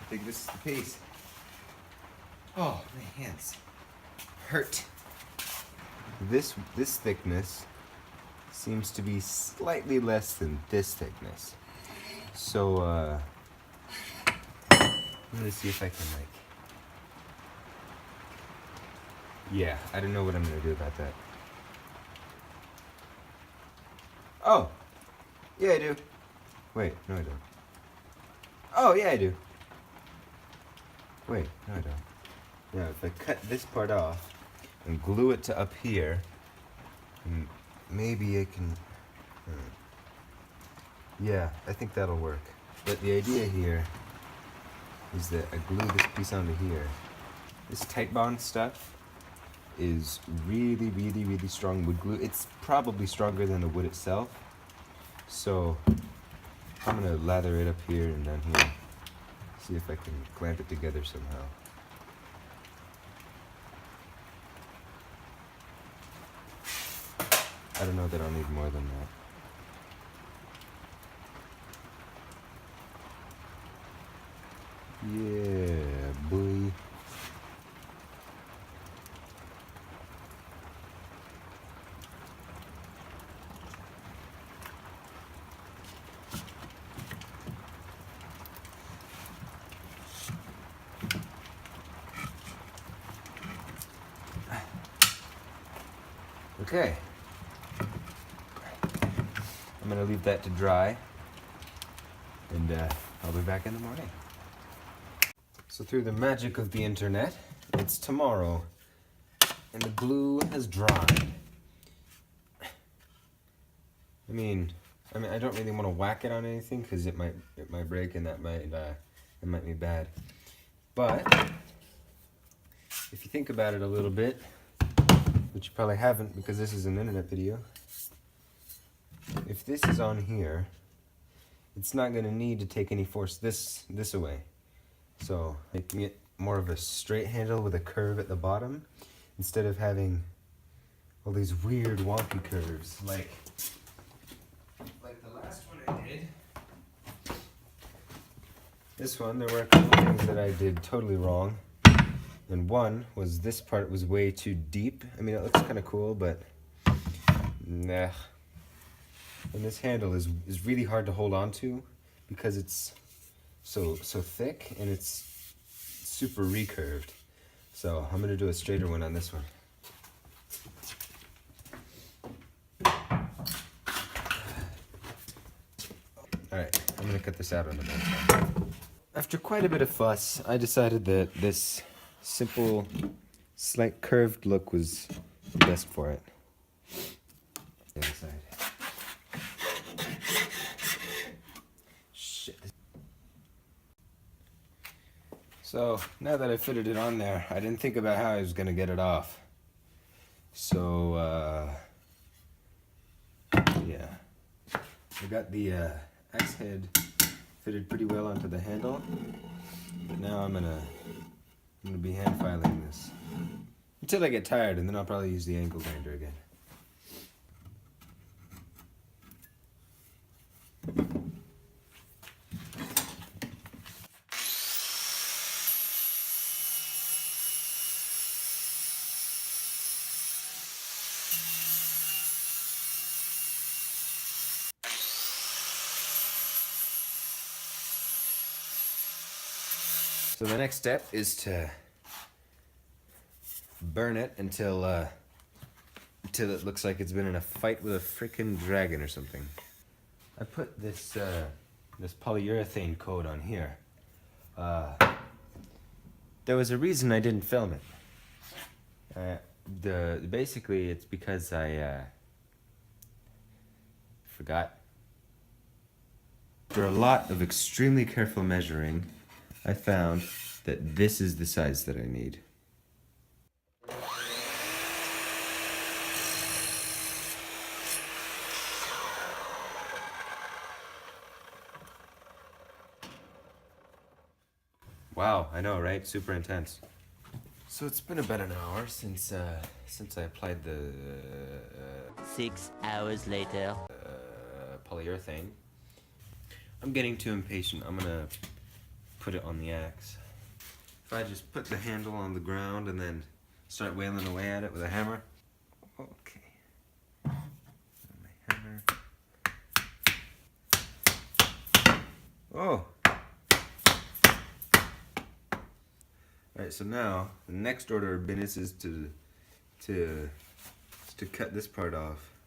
think this is the piece. Oh, my hands hurt. This thickness seems to be slightly less than this thickness. So I'm gonna see if I can yeah, I don't know what I'm gonna do about that. Oh, yeah I do. Wait, no I don't. Oh yeah I do. Wait, no I don't. Now if I cut this part off and glue it to up here, and maybe I can, yeah, I think that'll work. But the idea here is that I glue this piece onto here. This tight bond stuff is really, really, really strong wood glue. It's probably stronger than the wood itself. So I'm gonna lather it up here and down here. See if I can clamp it together somehow. I don't know that I'll need more than that. Yeah, boy. Okay. I'm gonna leave that to dry, and I'll be back in the morning. So through the magic of the internet, it's tomorrow, and the glue has dried. I mean, I don't really want to whack it on anything because it might break, and that might be bad. But if you think about it a little bit, which you probably haven't because this is an internet video, if this is on here, it's not going to need to take any force this away. So making it more of a straight handle with a curve at the bottom instead of having all these weird wonky curves like the last one I did. This one, there were a couple things that I did totally wrong. And one was this part was way too deep. I mean, it looks kind of cool, but nah. And this handle is really hard to hold on to because it's so thick and it's super recurved. So I'm gonna do a straighter one on this one. Alright, I'm gonna cut this out on the back. After quite a bit of fuss, I decided that this simple, slight curved look was the best for it. The other side. Shit. So now that I fitted it on there, I didn't think about how I was gonna get it off. So yeah, I got the axe head fitted pretty well onto the handle, but now I'm gonna be hand filing this until I get tired, and then I'll probably use the angle grinder again. So the next step is to burn it until it looks like it's been in a fight with a freaking dragon or something. I put this this polyurethane coat on here. There was a reason I didn't film it. Basically it's because I forgot. After a lot of extremely careful measuring, I found that this is the size that I need. Wow, I know, right? Super intense. So it's been about an hour since I applied the 6 hours later. Polyurethane. I'm getting too impatient. I'm gonna put it on the axe. If I just put the handle on the ground and then start wailing away at it with a hammer. Okay. My hammer. Oh! Alright, so now the next order of business is to cut this part off.